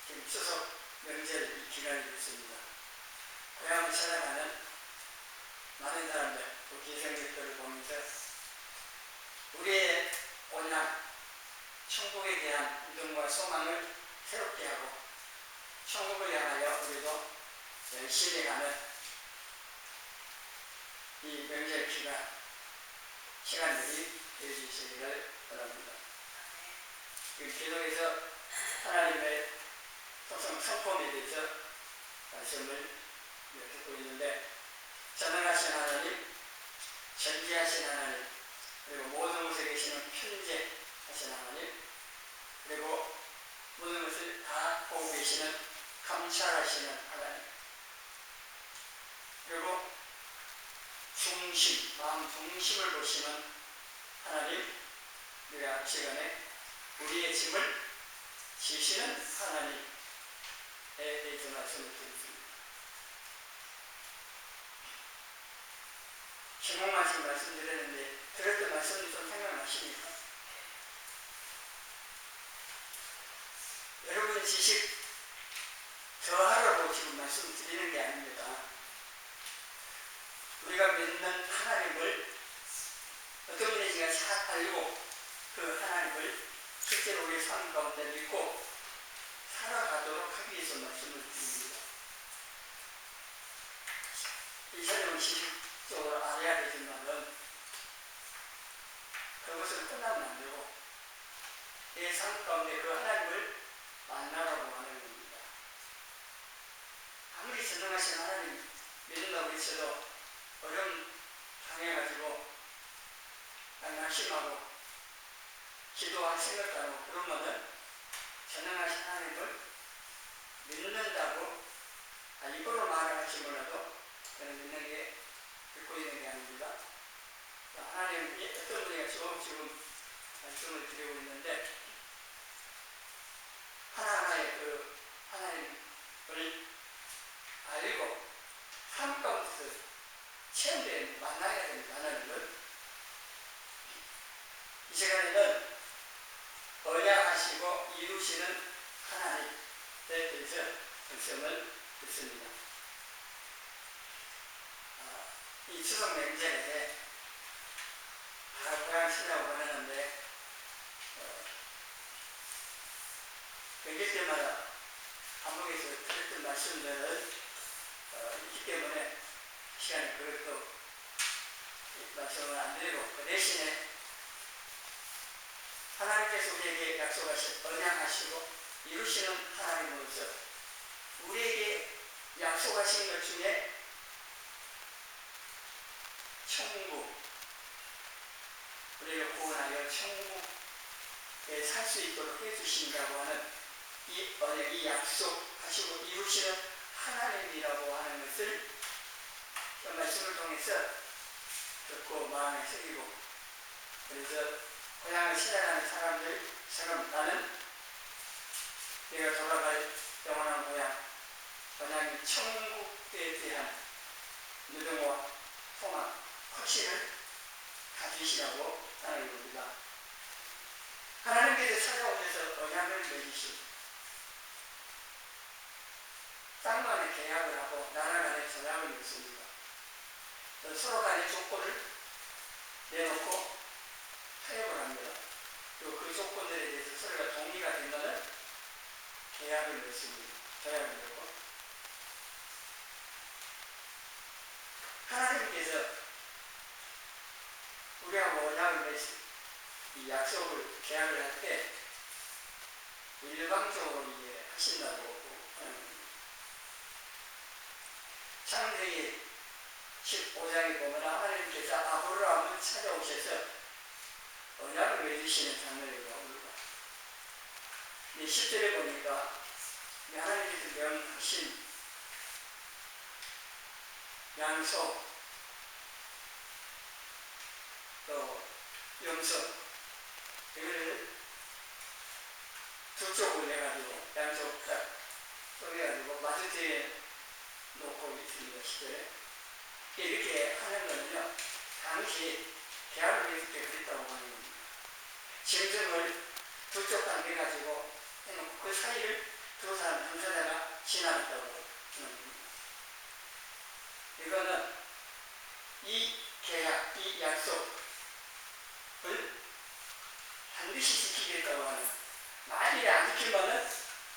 지금 추석 명절 기간이 됐습니다. 고향을 찾아가는 많은 사람들, 또 기생객들을 보면서 우리의 고향, 천국에 대한 믿음과 소망을 새롭게 하고 천국을 향하여 우리도 열심히 가는 이 명절 시간들이 되어주시기를 바랍니다. 계속해서 하나님의 소성 성품에 대해서 말씀을 듣고 있는데, 전능하신 하나님, 전지하신 하나님, 그리고 모든 곳에 계시는 편재하신 하나님, 그리고 모든 것을 다 보고 계시는 감찰하시는 하나님, 그리고 중심, 마음 중심을 보시는 하나님, 우리가 시간에 우리의 짐을 지시는 하나님에 대해서 말씀을 드리겠습니다. 제목만 말씀드렸는데 들었던 말씀이 좀 생각나십니까? 여러분의 지식 더하라고 지금 말씀드리는 게 아닙니다. 우리가 믿는 하나님을 어떤 분인지가 잘 알고 그 하나님을 실제로 우리의 삶 가운데 믿고 살아가도록 하기 위해서 말씀을 드립니다. 이 사람은 지식적으로 알아야 되지만은 그것을 끝나면 안 되고 내 삶 가운데 그 하나님을 만나라고 하는 겁니다. 아무리 전능하신 하나님 믿는다고 해서도 어려움 당해가지고 낙심하고 기도할 생각도 하고 그러면은 전능하신 하나님을 믿는다고 입으로 말하지 몰라도 그는 믿고 있는 게 아닙니다. 하나님이 어떤 분이가 지금 말씀을 드리고 있는데, 하나하나의 그 하나님을 알고 삶 가운데서 체험되는 만나야 되는 하나님을 이 시간에는 언약하시고 이루시는 하나님에 대해서 말씀을 듣습니다. 이 추석 명절에 고향 찾아오고 하는데 명절 때마다 감옥에서 들었던 말씀들은 있기 때문에 시간에 그것도 말씀을 안 드리고 그 대신에 하나님께서 우리에게 약속하신 언약하시고 이루시는 하나님으로서 우리에게 약속하신 것 중에 천국, 우리를 구원하여 천국에 살 수 있도록 해주신다고 하는 이 언약, 이 약속하시고 이루시는 하나님이라고 하는 것을 그 말씀을 통해서 듣고 마음에 새기고, 그래서 고향을 찾아가는 나는 내가 돌아갈 영원한 고향이 천국에 대한 믿음과 소망, 확신을 가지시라고 하는 겁니다. 하나님께서 찾아오셔서 언약을 맺으시고 땅 간에 계약을 하고 나라 간에 전약을 맺습니다. 서로 간의 조건을 내놓고 타협을 합니다. 그리고 그 조건들에 대해서 서로가 동의가 되면 계약을 맺습니다. 계약을 맺고 하나님께서 우리하고 언약을 맺은 이 약속을 계약을 할 때 일방적으로 이게 하신다고 하는 겁니다. 창세기 15장에 보면 하나님께서 아브라함을 찾아오셔서 언약을 맺으시는 장면이 나옵니다. 10절에 보니까 하나님께서 명하신 양소, 또 염소, 이거를 두 쪽을 내가지고 양쪽 딱 쪼개가지고 마주대에 놓고 있습니다. 10절에 이렇게 하는 거는요, 당시 계약을 했을 때 그랬다고 하는 겁니다. 짐승을 두 쪽 당겨가지고 해놓고 그 사이를 두 사람 당사자가 지나갔다고 주는 겁니다. 이거는 이 계약, 이 약속을 반드시 지키겠다고 하는, 만일에 안 지키면은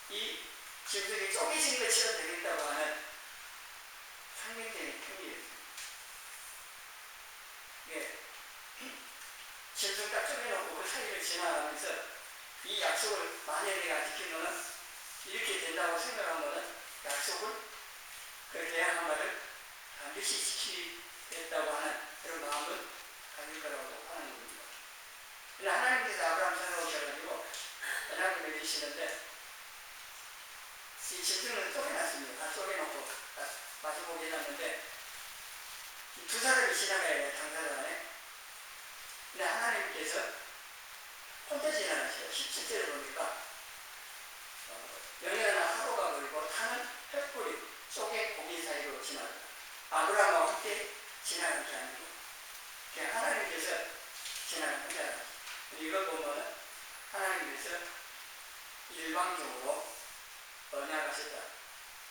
이 지구들이 쪼개진 것처럼 되겠다고 하는 상징적인 표현이었습니다. 이게 짐승 딱 쪼개놓고 그 사이를 지나가면서 이 약속을 만약에 내가 안 지키면은 이렇게 된다고 생각하면은 약속을, 그 계약한 말을 반드시 지키겠다고 하는 그런 마음을 가질 거라고 하는 겁니다. 근데 하나님께서 아브라함 찾아오셔가지고 언약을 맺으시는데 이 짐승을 쪼개놨습니다. 다 쪼개놓고 마주보게 해놨는데 두 사람이 지나가야 돼요. 당사자 안에. 근데 하나님께서 혼자 지나가셔요. 17절에 보니까 영예나 하루가 걸고 타는 횃불이 쪼개 고기 사이로 지나가요. 아브라함과 함께 지나간 게 아니고 그냥 하나님께서 지나간 거잖아요. 이걸 보면 하나님께서 일방적으로 언약하셨다.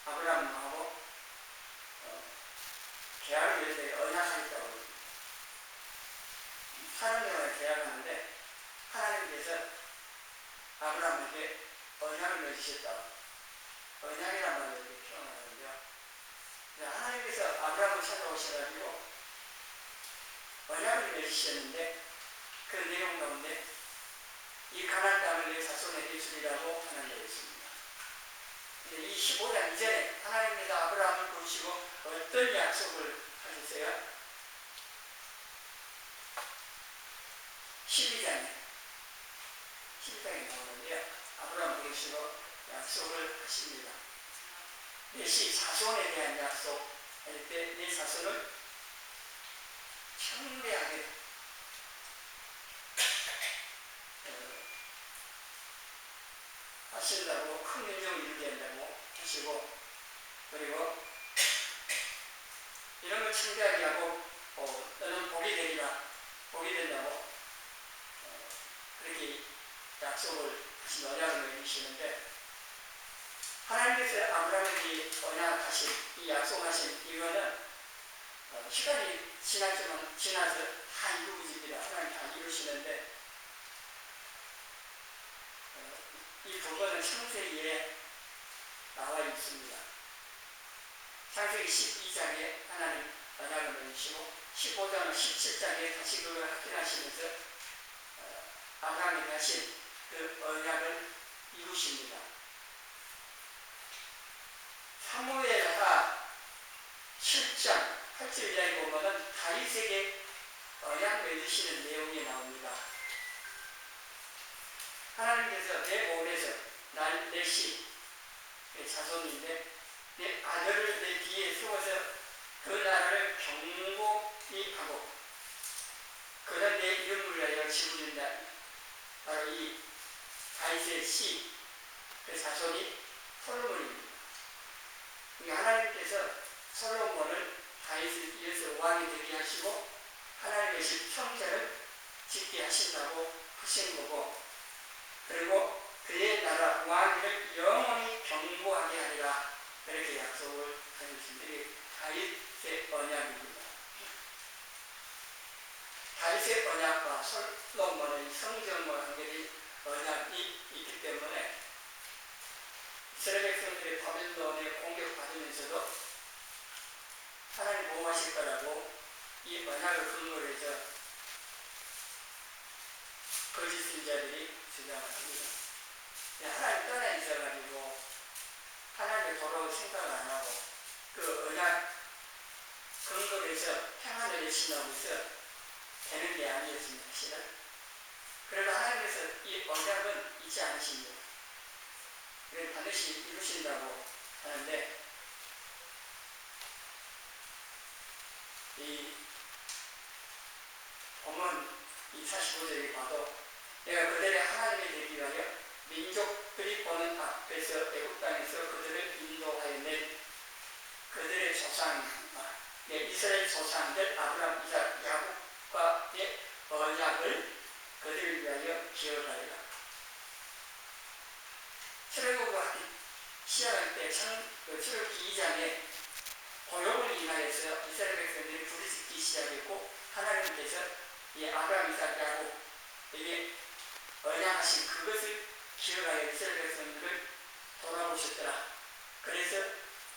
아브라함하고 계약을 맺을 때 언약하셨다고 합니다. 사람들과 계약하는데 하나님께서 아브라함에게 언약을 맺으셨다. 언약이란 말로 이렇게 표현하는데요. 하나님께서 아브라함을 찾아오셔가지고 언약을 맺으셨는데 그 내용 가운데 이 가나안 땅을 내 자손에게 주리라고 하나님이었습니다. 근데 이 15장 이전에 하나님께서 아브라함을 부르시고 어떤 약속을 하셨어요? 12장에 나오는데요. 아브라함 부르시고 약속을 하십니다. 넷이 자손에 대한 약속 할 때 내 자손을 청대하게 하신다고, 큰 민족을 이루게 한다고 하시고, 그리고 이런 걸 청대하게 하고 너는 복이 되리라, 복이 된다고 그렇게 약속을 하신 언약을 맺으시는데 하나님께서 아브라함에게 언약하신 이 약속하신 이거는 시간이 지나서 다 이루어집니다. 하나님 다 이루시는데 이 부분은 창세기에 나와 있습니다. 창세기 12장에 하나님 언약을 맺으시고 15장 17장에 다시 그걸 확인하시면서 아브라함에게 하신 그 언약을 이루십니다. 사무엘하 7장 8절 이하에 보면은 다윗에게 언약 맺으시는 내용이 나옵니다. 하나님께서 내 몸에서 내 자손인데 내 아들을 내 뒤에 세워서 그 나라를 경고히 하고 그는 내 이름을 위하여 지부린다. 바로 이 다윗의 씨, 그 자손이 솔로몬입니다. 하나님께서 솔로몬을 다윗을 이어서 왕이 되게 하시고 하나님의 형제를 짓게 하신다고 하신 거고, 그리고 그의 나라 왕위를 영원히 경고하게 하리라, 그렇게 약속을 하셨습니다. 이게 다윗의 언약입니다. 다윗의 언약과 솔로몬의 성전과 관계된 언약이 있기 때문에 이스라엘 백성들이 바벨론에 공격받으면서도 하나님 보호하실 거라고 이 언약을 근거로 해서 거짓 선지자들이 주장을 합니다. 하나님 떠나 있어가지고 하나님의 돌아올 생각을 안 하고 그 언약 근거로 해서 평안을 외친다고 해서 되는 게 아니었습니다. 사실은. 그래도 하나님께서 이 언약은 잊지 않으십니다. 이걸 반드시 이루신다고 하는데 이 본문 이 45절에 봐도 내가 그들의 하나님이 되기 위하여 민족들이 보는 앞에서 애국 땅에서 그들을 인도하여 낸 그들의 조상, 내 이스라엘 조상들 아브라함, 이삭, 야곱과의 언약을 그들을 위하여 기억하리라. 출애굽과 시작할 때 출애굽기 2장에 고욕을 인하여서 이스라엘 백성들이 부르짖기 시작했고 하나님께서 이 아브라함, 이삭, 야곱에게 언약하신 그것을 기억하여 이스라엘 백성들을 돌아보셨더라. 그래서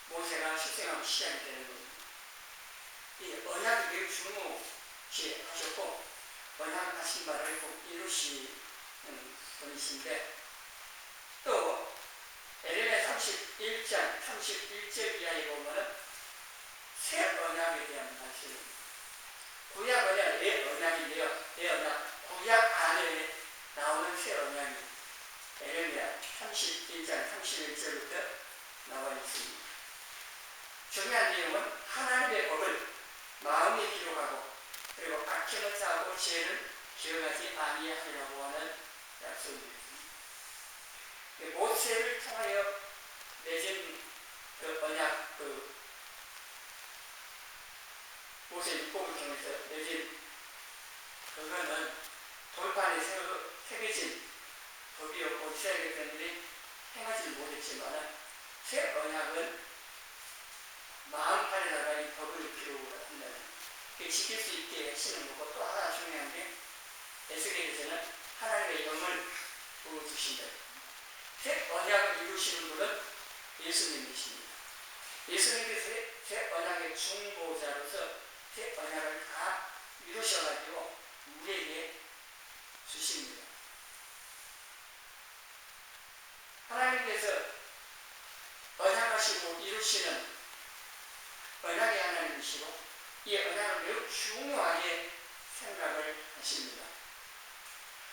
모세가 출생하고 시작이 되는 겁니다. 이 언약이 매우 중요시 하셨고 언약하신 바를 꼭 이루시는 분이신데 또 에레미야 31장 31절 이하에 보면은 새 언약에 대한 말씀, 구약 언약, 내 언약인데요. 내 언약, 구약 안에 나오는 새 언약이 에레미야 31장 31절부터 나와 있습니다. 중요한 내용은 하나님의 법을 마음에 기록하고 그리고 악행을 쌓고 죄를 기억하지 아니하리라고 하는 약속입니다. 모세를 통하여 맺은 그 언약, 모세 율법을 통해서 맺은 그거는 돌판에 새겨진 법이었고 이스라엘 백성들이 행하지 못했지만 새 언약은 마음판에다가 이 법을 기록을 한다는 지킬 수 있게 하시는 거고 또 하나 중요한 게 에스겔에서는 하나님의 영을 부어주신다. 새 언약을 이루시는 분은 예수님이십니다. 예수님께서 새 언약의 중보자로서 새 언약을 다 이루셔가지고 우리에게 주십니다. 하나님께서 언약하시고 이루시는 언약의 하나님이시고 이 언약을 매우 중요하게 생각을 하십니다.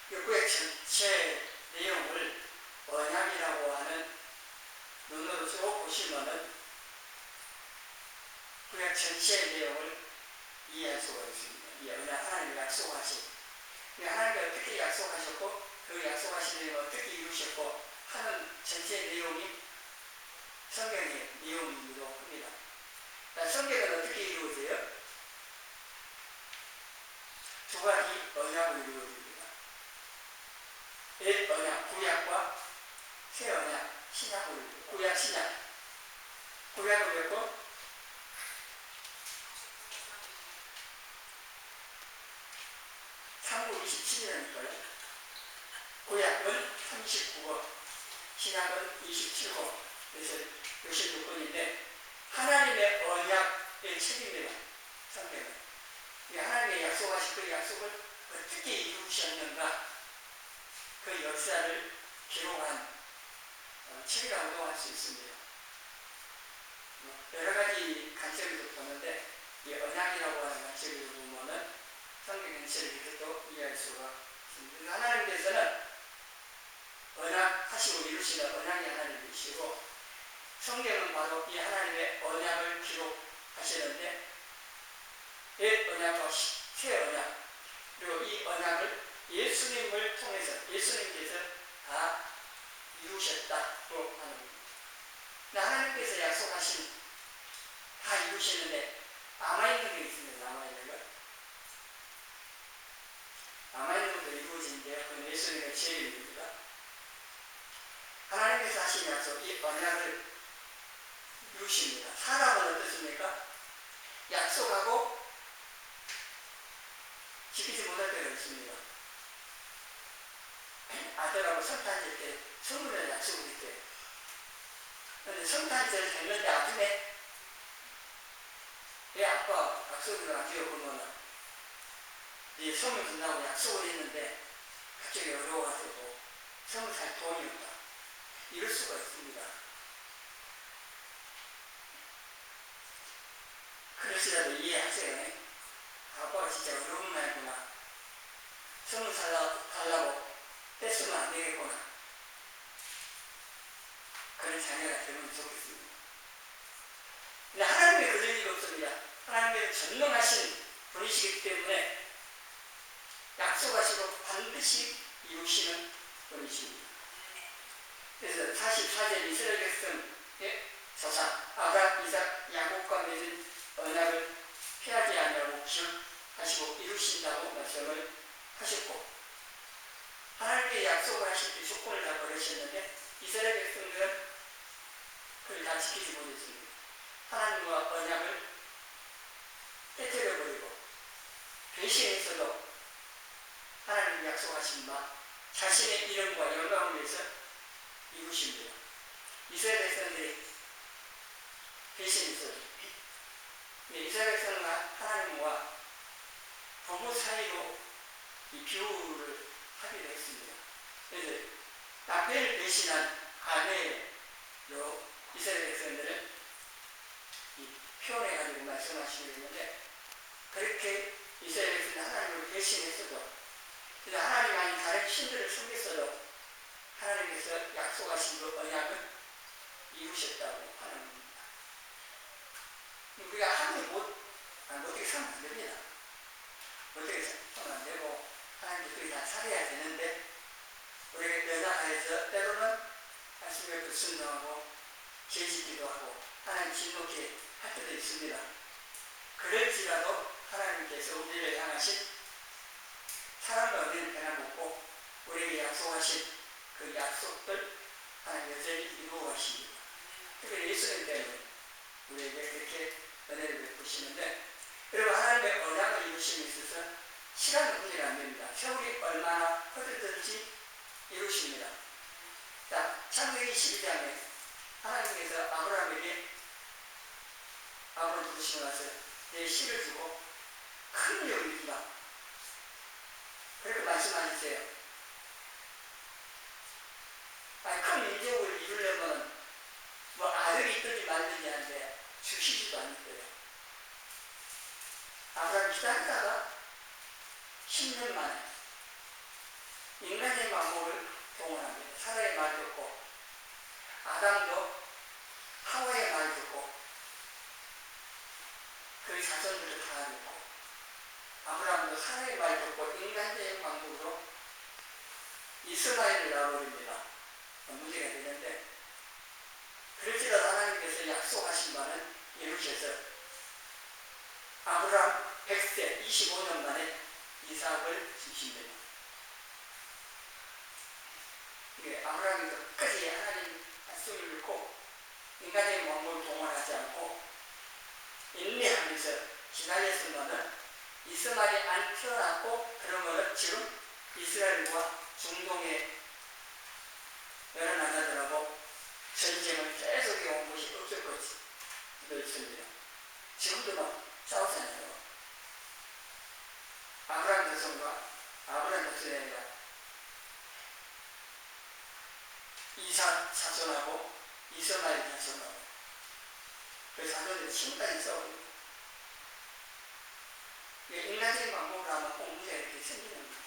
구약 전체 내용을 언약이라고 하는 눈으로 쭉 보시면은 구약 전체 내용을 이해할 수가 있습니다. 이 언약 하나님이 약속하신 하나님이 어떻게 약속하셨고 그 약속하신 내용을 어떻게 이루셨고 하는 전체 내용이 성경의 내용이기도 합니다. 성경은 어떻게 이루어져요? 두 가지 언약으로 이루어집니다. 옛 언약, 구약과 새 언약, 신약으로 이루어집니다. 구약, 신약. 구약을 몇 번? 창고 27이라니까요. 구약은 39권, 신약은 27권, 그래서 66권인데 하나님의 언약의 책입니다. 성경은. 하나님의 약속하신 그 약속을 어떻게 이루셨는가 그 역사를 기록한 책이라고도 할 수 있습니다. 여러 가지 관점에서 보는데 이 언약이라고 하는 관점에서 보면은 성경 전체를 이렇게 또 이해할 수가 있습니다. 하나님께서는 언약하시고 이루시는 언약의 하나님이시고 성경은 바로 이 하나님의 언약을 기록하시는데 옛 언약과 새 언약 그리고 이 언약을 예수님을 통해서 예수님께서 다 이루셨다고 하는 겁니다. 하나님께서 약속하신 다 이루시는데 남아있는 게 있습니다. 남아있는 것. 남아있는 것도 이루어진대요. 그건 예수님의 죄입니다. 하나님께서 하신 약속, 이 언약을 이루십니다. 사람은 어떻습니까? 약속하고 지키지 못할 때가 있습니다. 아들하고 성탄절 때 선물을 약속을 했대요. 그런데 성탄절 됐는데 아침에 내 아빠 약속을 안 지어보면 네 선물 준다고 약속을 했는데 갑자기 어려워가지고 선물 살 돈이 없다. 이럴 수가 있습니다. 그러시라도 이해하세요. 아빠가 진짜 어려운 말이구나. 선물 달라고 뺐으면 안 되겠구나. 그런 자녀가 되면 좋겠습니다. 근데 하나님의 그런 일이 없습니다. 하나님의 전능하신 분이시기 때문에 약속하시고 반드시 이루시는 분이십니다. 그래서 44절 이스라엘 백성의 조상 아브라함, 이삭, 야곱과 맺은 언약을 피하지 않으라고 기억하시고 이루신다고 말씀을 하셨고 하나님께 약속을 하실 때 조건을 다 걸으셨는데 이스라엘 백성들은 지키지 못했습니다. 하나님과 언약을 깨뜨려버리고 배신했어도 하나님이 약속하신 바 자신의 이름과 영광을 위해서 이루십니다. 이스라엘 백성들이 배신했어도 이스라엘 백성과 하나님과 부부 사이로 이 비유를 하기로 했습니다. 그래서 남편을 배신한 아내로 이스라엘 백성들은 표현해가지고 말씀하시고 있는데, 그렇게 이스라엘 백성은 하나님을 배신했어도, 그래서 하나님 아닌 다른 신들을 섬겼어도 하나님께서 약속하신 그 언약을 이루셨다고 하는 겁니다. 우리가 하나님 어떻게 살면 안 됩니다. 어떻게 살면 안 되고 하나님도 그렇게 다 살아야 되는데, 우리가 연약해서 때로는 말씀에 불순종하고 죄짓기도 하고 하나님 진노케 할 때도 있습니다. 그럴지라도 하나님께서 우리를 향하신 사랑과 은혜를 변함없고 우리에게 약속하신 그 약속들 하나님 여전히 이루어 가십니다. 특별히 예수님 때문에 우리에게 그렇게 은혜를 베푸시는데, 그리고 하나님의 언약을 이루심에 있어서 시간은 문제가 안 됩니다. 세월이 얼마나 흐르든지 이루십니다. 자, 창세기 12장에 하나님께서 아브라함에게 아브라함 부르시고 나서 내 씨를 주고 큰 영을 주라 그렇게 말씀하셨어요. 큰 민족을 이루려면 뭐 아들이 있든지 말든지 하는데 주시지도 않을 거예요. 아브라함 기다리다가 10년 만에 인간의 마음을 동원합니다. 사라의 말 듣고 아담도 하와의 말 듣고 그 자손들도 다 듣고 아브라함도 사라의 말 듣고 인간의 방법으로 이스마엘을 낳아버립니다. 문제가 되는데, 그럴지라도 하나님께서 약속하신 바는 이루셔서 아브라함 100세 25년 만에 이삭을 주십니다. 아브라함이 끝까지 하나님 말씀을 믿고 인간의 마음을 동원하지 않고 인내하면서 기다렸으면은 이스마엘이 안 태어났고, 그러면은 지금 이스라엘과 중동의 여러 나라들하고 전쟁을 계속 해온 것이 없을 것도 있습니다. 지금도 막 싸우잖아요. 아브라함 자손과 아브라함 자손이 아니라 이삭 자손하고 이스마엘 자손하고 그 자손들이 지금까지 싸웁니다. 인간적인 방법으로 하면 꼭 문제가 이렇게 생기는 거예요.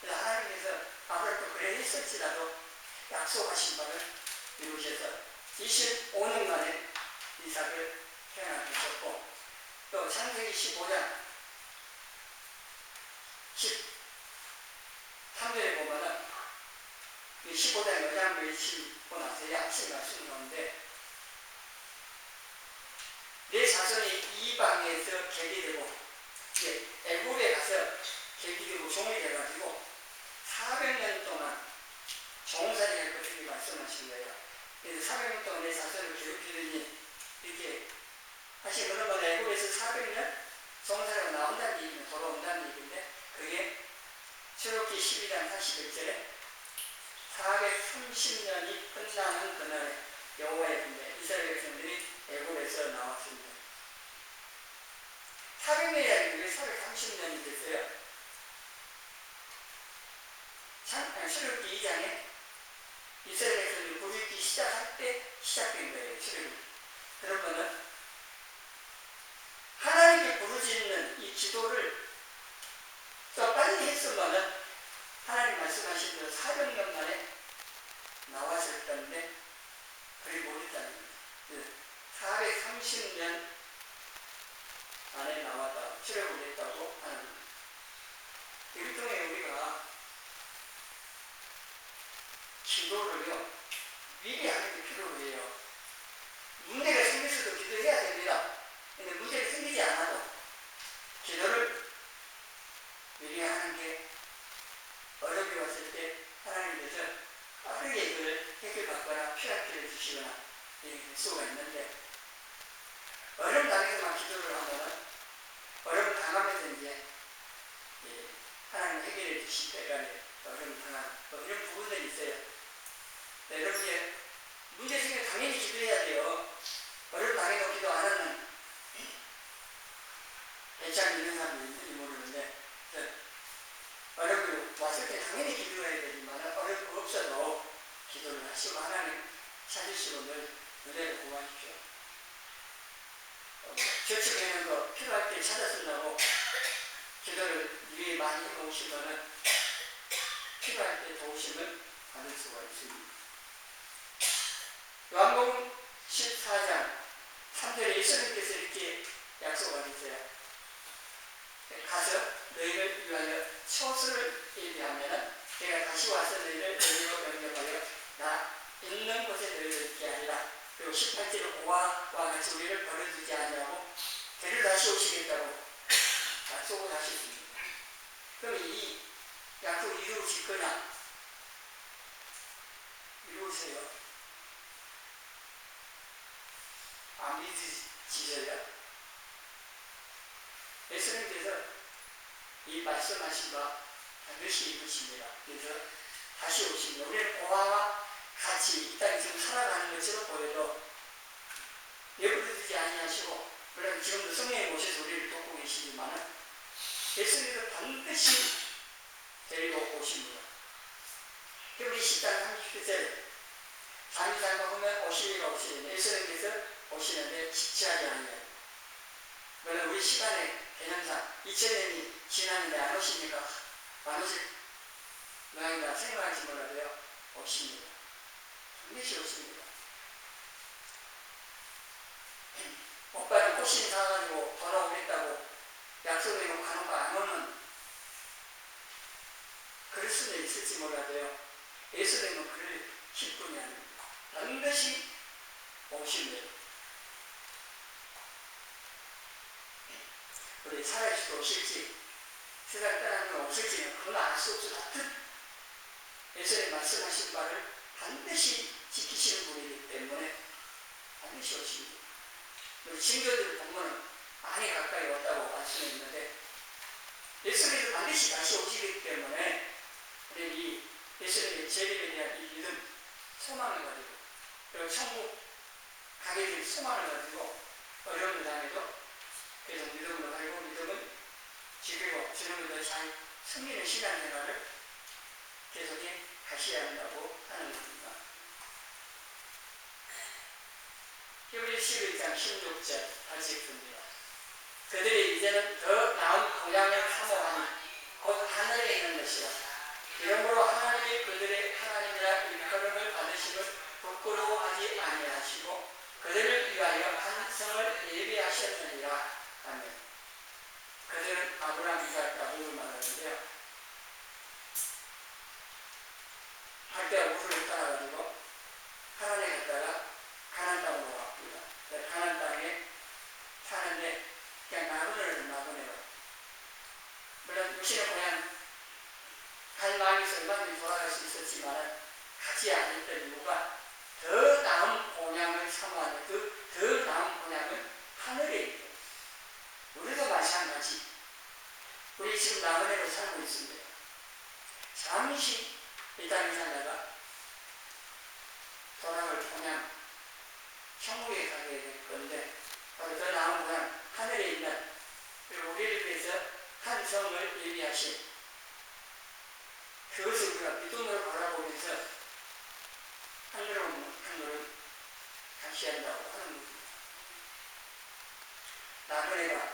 그래서 하나님께서 아브라함도 그래 했을지라도 약속하신 바를 이루셔서 25년 만에 이삭을 태어나게 하셨고, 또 창세기 15장 13절에 보면은 15장 여장 맺히고 나서 약식 말씀 가운데 내 자손이 이방에서 계기되고 애굽에 가서 계기되고 종이 돼가지고 400년 동안 종살이 할 것을 말씀하신 거예요. 그래서 400년 동안 내 자손을 괴롭히더니 이렇게 사실 그러면 애굽에서 400년 종살이가 나온다는 얘기는 돌아온다는 얘기인데, 그게 출애굽기 12장 41절에 430년이 끝나는 그날에 여호와의 군대 이스라엘 백성들이 애굽에서 나왔습니다. 400년이라는 게 왜 430년이 됐어요? 출애굽기 2장에 이스라엘 백성들이 부르기 시작할 때 시작된 거예요. 출애굽기. 그러면은 하나님께 부르짖는 이 기도를 더 빨리 했으면은 하나님 말씀하신 대로 400년 만에 나왔을 건데 그리 못했다는 거예요. 430년 안에 나왔다, 출애굽을 했다고 하는 겁니다. 이를 통해 우리가 기도를요, 미리 하는 게 필요해요. 문제가 생겼어도 기도해야 됩니다. 근데 문제가 생기지 않아도 기도를 미리 하는 게 어려움이 왔을 때 하나님께서 빠르게 그걸 해결받거나 피할 기회를 주시거나 될 수가 있는데, 어려움 당해서만 기도를 하면은, 어려움 당하면서 이제 하나님 해결해 주실 때가 어려움 당한 이런 부분들이 있어요. 네, 여러분이 문제 생기면 당연히 기도해야 돼요. 어려움 당해서 기도 안 하는 괜찮은 이런 사람도 있는지 모르는데, 어려움이 왔을 때 당연히 기도해야 되지만 어려움 없어도 기도를 하시고 하나님 찾으시고 늘 은혜를 구하십시오. 저축해놓은 거 필요할 때 찾아쓴다고 기도를 위에 많이 해놓으시면은 필요할 때 도우심을 받을 수가 있습니다. 요한복음 14장 3절에 예수님께서 이렇게 약속하셨어요. 가서 너희를 위하여 처소를 예비하면은 내가 다시 와서 너희를 너희로 영접하여 나 있는 곳에 너희를 있게 하리라. 그리고 18절에 고아와 같이 우리를 버려두지 아니하고 데리러 다시 오시겠다고 약속을 하셨습니다. 그럼 이 약속 이루어질 거냐? 이루으세요. 안 믿으시져요? 예수님께서 이 말씀하신 바 반드시 이루십니다. 그래서 다시 오십니다. 우리는 고아와 같이 이 땅에 지금 살아가는 것처럼 보여도 내버려두지 아니하시고, 물론 지금도 성령이 오셔서 우리를 돕고 계시지만 예수님께서 반드시 데리고 오십니다. 우리 10장 30절에 잠이 잘 먹으면 오실 리가 없으니 예수님께서 오시는데 지체하지 않아요. 물론 우리 시간의 개념상 2000년이 지났는데 안 오시니까 안 오실 모양이다 생각하지 몰라도요, 오십니다. 반드시 오십니다. 오빠는 꽃신 사가지고 돌아오겠다고 약속해놓고 가는 거 안 오는, 그럴 수도 있을지 몰라도요, 예수님은 그럴 기쁨이 아닙니다. 반드시 오십니다. 우리 살아있을지 오실지, 세상 떠나면 없을지는 그건 알 수 없어. 예수님 말씀하신 바를 반드시 지키시는 분이기 때문에 반드시 오십니다. 우리 친구들 보면 많이 가까이 왔다고 말씀했는데, 예수님이 반드시 다시 오시기 때문에 우리 이 예수님의 재림에 대한 이 믿음, 소망을 가지고, 그리고 천국 가게 될 소망을 가지고 어려움을 당해도 계속 믿음으로 가지고, 믿음은 지키고 지금부터 잘 승리의 신앙생활을 계속해 가셔야 한다고 하는 겁니다. 히브리 11장 16절 다시 읽습니다. 그들이 이제는 더 나은 고향을 사모하니 곧 하늘에 있는 것이라. 이러므로 하나님이 그들의 하나님이라 일컬음을 받으심을 부끄러워하지 아니하시고 그들을 위하여 한 성을 예비하셨느니라. 아멘. 그들은 아브라함, 이삭, 야곱을 말하는데요, 할대와 우르를 따라가지고 하란에 갔다가 가나안 땅으로 왔습니다. 가나안 땅에 사는데 그냥 나그네로 물론 육신의 고향 갈 마음이 있어 얼마든지 돌아갈 수 있었지만 가지 않았던 이유가 더 나은 고향을 사모하는, 그 더 나은 고향은 하늘에 있고, 우리도 마찬가지. 우리 지금 나그네로 살고 있습니다. 잠시 이 땅에 살다가 돌아갈 고향 천국에 가게 될 건데, 바로 더 나은 고향 하늘에 있는, 그리고 우리를 위해서 한 성을 예비하신, 그것을 우리가 믿음으로 바라보면서 한 걸음 같이 한다고 하는 겁니다. 나그네가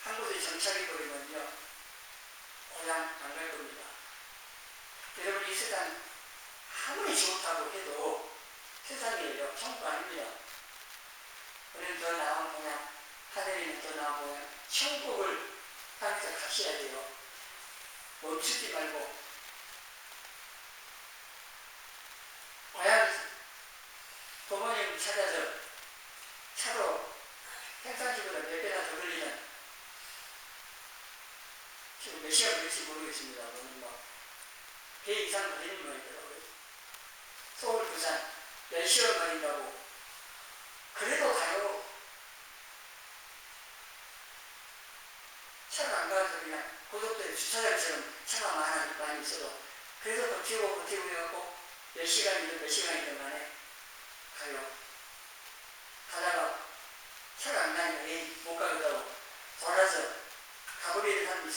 한 곳에 정착해버리면요, 고향 안 갈 겁니다. 여러분, 이 세상 아무리 좋다고 해도 세상이에요. 천국 아닙니다. 우리는 더 나은 고향, 하늘에 있는 더 나은 고향, 천국을 향해서 가셔야 돼요. 멈추지 말고. 고향 부모님 찾아서 차로 평상시보다 몇 배나 더 걸리는, 지금 몇 시간 걸릴지 모르겠습니다. 배 이상 걸리는 거 있더라고요. 서울, 부산 10시간 걸린다고 그래도 가요. 차가 안 가서 그냥 고속도로 주차장처럼 차가 많이 있어도 그래도 버티고 해갖고 몇 시간이든 간에 가요. 가다가 차가 안 가니까 못 가겠다고 돌아서 가버리는 사람이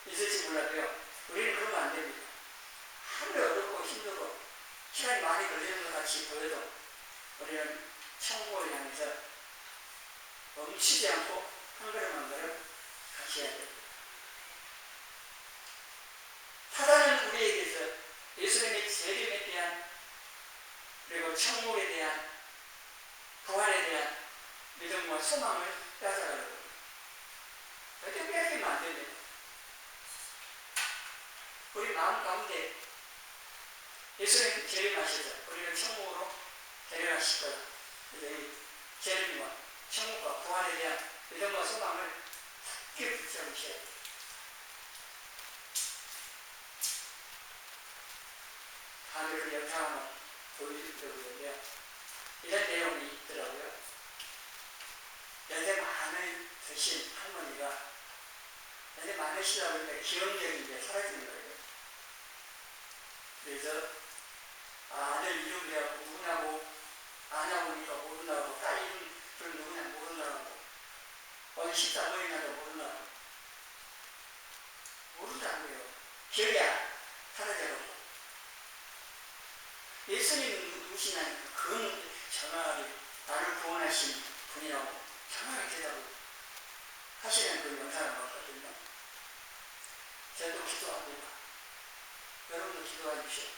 있을지 몰라도요. 우리는 그러면 안 됩니다. 하루에 어렵고 힘들고 시간이 많이 걸리는 것 같이 보여도 우리는 천국을 향해서 멈추지 않고 한 걸음 한 걸음 같이 해야 됩니다. 사단은 우리에게서 예수님의 재림에 대한 그리고 천국에 대한 부활에 대한 믿음과 소망을 뺏어가려고 합니다. 절대 뺏기면 안 됩니다. 우리 마음 가운데 예수님 재림하셔서 우리를 천국으로 데려가실 거다. 그래서 이 재림과 천국과 부활에 대한 믿음과 소망을 깊이 붙잡으셔야 돼요. 다음에 그 영상 한번 보여드리려고 하는데요. 이런 내용이 있더라고요. 연세 많은 드신 할머니가 연세 많으시다 보니까 기억력이 이제 사라지는 거예요. 그래서 아들 이름을 해갖고 누구냐고 아냐고 보니까 모른다고 딸 이름을 누구냐 모른다고 어디 식사 머리나도 모른다고요. 기억이 사라져가지고 예수님은 누구시냐니까 그건 정확하게 나를 구원하신 분이라고 정확하게 대답을 하시는 그 영상을 봤거든요. 저도 기도합니다. 여러분도 기도해 주십시오.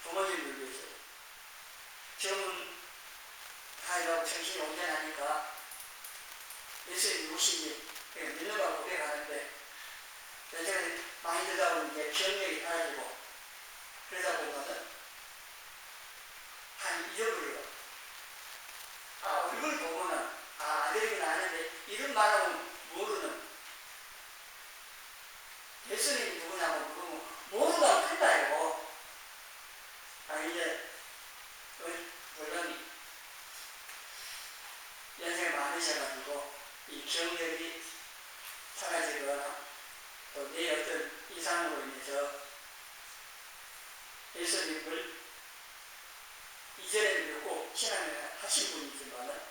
부모님을 위해서. 지금은 다 이러고 정신이 온전하니까 예수님이 누구신지 믿는 걸 고백하는데 연세가 많이 들다 보면 이제 기억력이 사라지고 그러다 보면은 한 잊어버려요. 얼굴 보고는 아들이구나 아는데 이름 말하면 모르는 예수님이 누구냐고 물으면 모르면 큰일 나요. 이제 물론 연세가 많으셔가지고 이 기억력이 사라지거나 또 내 어떤 이상으로 인해서 예수님을 이전에 믿고 신앙을 하신 분이지만은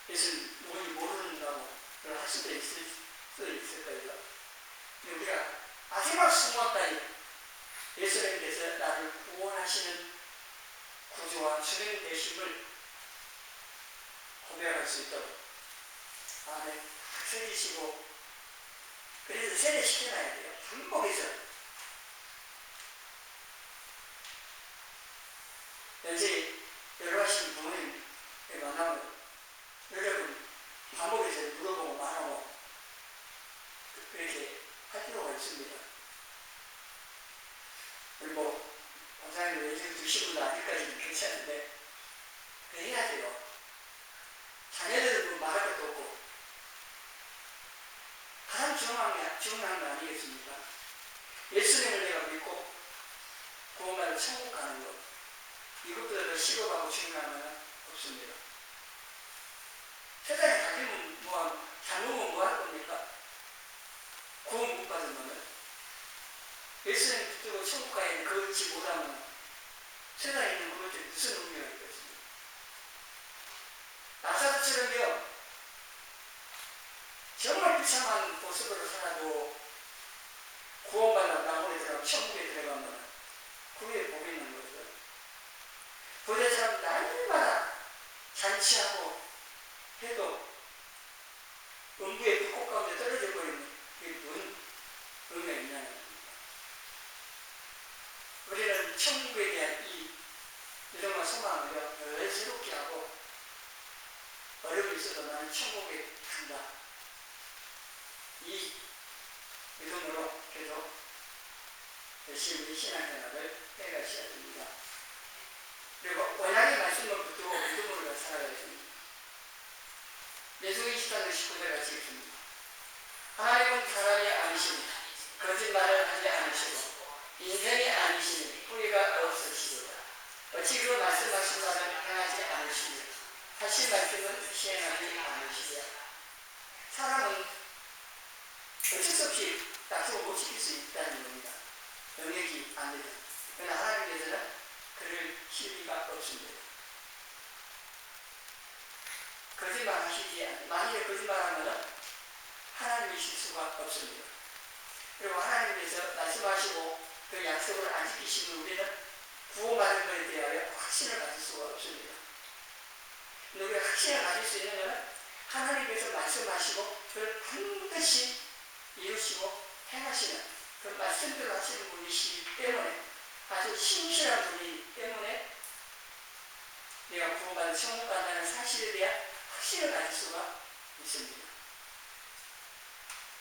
예수님 누군지 모르는다고 할 수도 있을 거예요. 근데 우리가 마지막 순간까지 예수님께서 나를 구원하시는 구주와 주님 되심을 고백할 수 있도록 안에 세지시고 그래서 세례시켜놔야 돼요. 불목에서 연세 연로하신 부모님 만나면 여러분 반복해서 물어보고 말하고 그렇게 할 필요가 있습니다. 그리고 원장님 연세 드신 분도 아직까지는 괜찮은데 해야 돼요. 자녀들은 말할 것도 없고 가장 중요한 거 아니겠습니까? 예수님을 내가 믿고 구원받아 천국 가는 것 이것보다 더 시급하고 중요한 건 없습니다. 세상에 다니면 잘못하면 뭐 할 겁니까? 구원 못 받으면 예수님 붙들고 천국 가야 그렇지 못하면 세상에 있는 그것들이 무슨 의미가 있겠습니까? 나사로처럼요 정말 비참한 모습으로 살아도 구원받아 나무에 들어가면 천국에 들어가면 그게 복이 있는 거죠. 부자처럼 날마다 잔치하고 해도 음부의 불꽃 가운데 떨어져 버리는 그게 뭔 의미가 있냐는 겁니다. 우리는 천국에 대한 이 믿음과 소망을 늘 새롭게 하고 어려움이 있어도 나는 천국에 간다. 이 믿음으로 계속 열심히 신앙생활을 해가셔야 됩니다. 그리고 원하는 말씀을 붙들고 믿음으로 살아가겠습니다. 내수기 14장 19절 같이 읽습니다. 하나님은 사람이 아니시니 거짓말을 하지 않으시고 인생이 아니시니 후회가 없으시도다. 어찌 그 말씀하신 바를 하신 말씀은 시행하지 않으시리라. 사람은 어쩔 수 없이 약속을 못 지킬 수 있다는 겁니다. 영역이 안 되죠. 그러나 하나님께서는 그를 실 리가 없습니다. 거짓말 하시지 않습니다. 만약에 거짓말하면 하나님이 실수가 없습니다. 그리고 하나님께서 말씀하시고 그 약속을 안 지키시면 우리는 구원받은 것에 대하여 확신을 가질 수가 없습니다. 근데 우리가 확신을 가질 수 있는 것은 하나님께서 말씀하시고 그걸 반드시 이루시고 행하시는 그 말씀대로 하시는 분이시기 때문에, 아주 신실한 분이기 때문에 내가 구원받은 천국 간다는 사실에 대한 확신을 가질 수가 있습니다.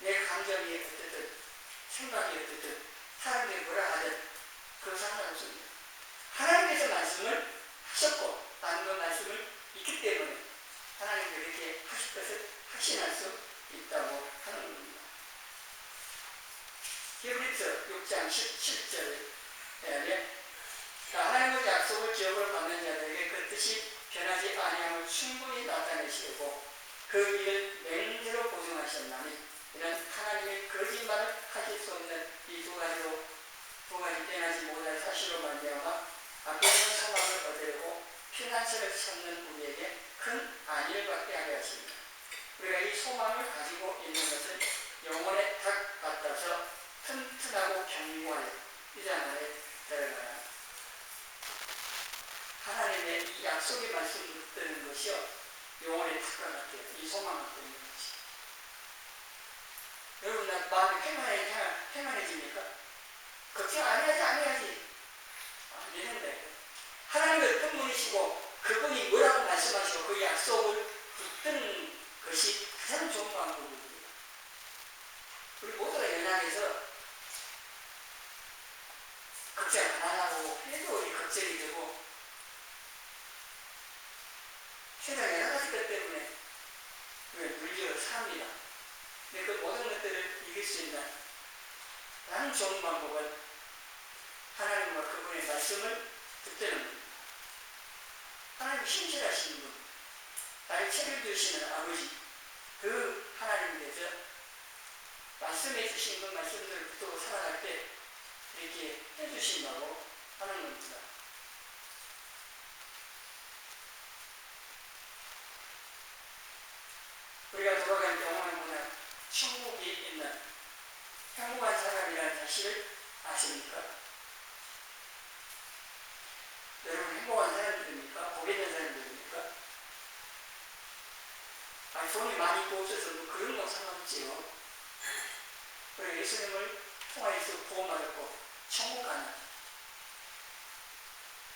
내 감정이 어떻든 생각이 어떻든 사람들이 뭐라 하든 그건 상관없습니다. 하나님께서 말씀을 하셨고 나는 그 말씀을 있기 때문에 하나님께서 이렇게 하실 것을 확신할 수 있다고 하는 겁니다. 히브리서 6장 17절에 하나님의 약속을 기업으로 받는 자들에게 그 뜻이 변하지 아니함을 충분히 나타내시고 그 일을 맹세로 보증하셨나니 이는 하나님의 거짓말을 하실 수 없는 이 두 가지 떼나지 못할 사실로 말미암아 앞에 있는 소망을 얻으려고 피난처를 찾는 우리에게 큰 안위를 받게 하려 하십니다. 우리가 이 소망을 가지고 있는 것은 영혼의 닭 같아서 튼튼하고 견고하여 이장 안에 들어가는 하나님의 이 약속의 말씀을 듣는 것이요 영혼의 닭과 같아요. 이 소망을 듣는 것이. 여러분, 나 마음이 평안해집니까? 걱정 안 해야지. 되는데 하나님은 어떤 분이시고 그분이 뭐라고 말씀하시고 그 약속을 붙드는 것이 가장 좋은 방법입니다. 우리 모두가 연약해서 걱정 안 하고 해도 우리 걱정이 되고 세상에 여러 가지 것 때문에 물려 삽니다. 근데 그 모든 것들을 이길 수 있는 가장 좋은 방법은 하나님과 그분의 말씀을 붙드는 겁니다. 하나님 신실하신 분, 나를 책을 주시는 아버지, 그 하나님께서 말씀해 주신 그 말씀들을 붙들고 살아갈 때 이렇게 해주신다고 하는 겁니다. 우리가 돌아갈 때 영원한 천국이 있는 행복한 사람이라는 사실을 아십니까? 여러분, 행복한 사람들입니까? 복 있는 사람들입니까? 돈이 많이 있고 없어서 뭐 그런 거 상관없지요. 그래, 예수님을 통하여서 구원받았고 천국 가는,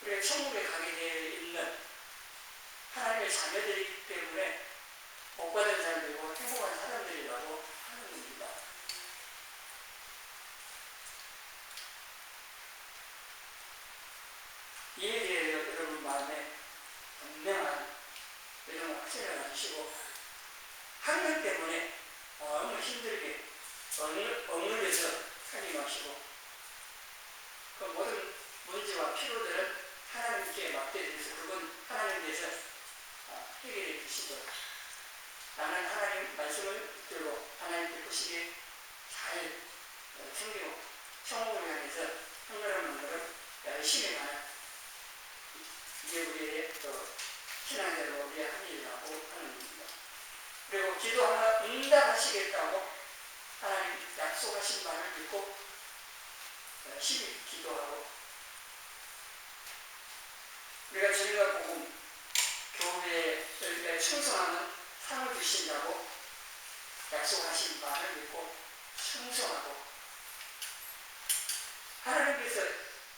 우리가 천국에 가게 되어 있는 하나님의 자녀들이기 때문에 복받은 사람들이고 행복한 사람들이라고 하는 겁니다. 이에 대해 여러분 마음에 분명한 이런 확신을 가지시고 학년 때문에 너무 힘들게 억눌려서 살림하시고 그 모든 문제와 피로들은 하나님께 맡겨드려서 그건 하나님께서 해결해 주시고 나는 하나님 말씀을 듣고 하나님 뜻하시기에 잘 챙기고 천국을 향해서 한 걸음 한 걸음 열심히 가는 이게 우리의 또 신앙생활로 우리의 한 일이라고 하는 겁니다. 그리고 기도하면 응답하시겠다고 하나님 약속하신 말을 믿고 열심히 기도하고 우리가 저희가 복음 교회에 저희가 충성하는 상을 주신다고 약속하신 말을 믿고 충성하고 하나님께서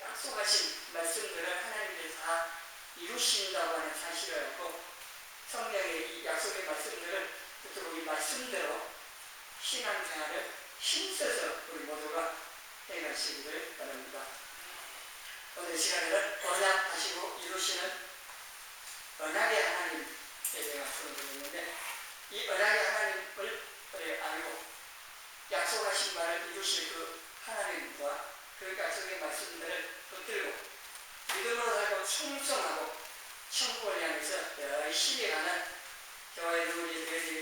약속하신 말씀들을 하나님께서 다 이루신다고 하는 사실을 알고 성경의 이 약속의 말씀들을 붙들고 이 말씀대로 신앙생활을 힘써서 우리 모두가 해가시기를 바랍니다. 오늘 시간에는 언약하시고 이루시는 언약의 하나님에 대해 말씀드렸는데 이 언약의 하나님을 알고 약속하신 바를 이루실 그 하나님과 그 약속의 말씀들을 붙들고 믿음으로 살고 충성하고 천국을 향해서 열심히 가는 대화의 누군이 되어지기를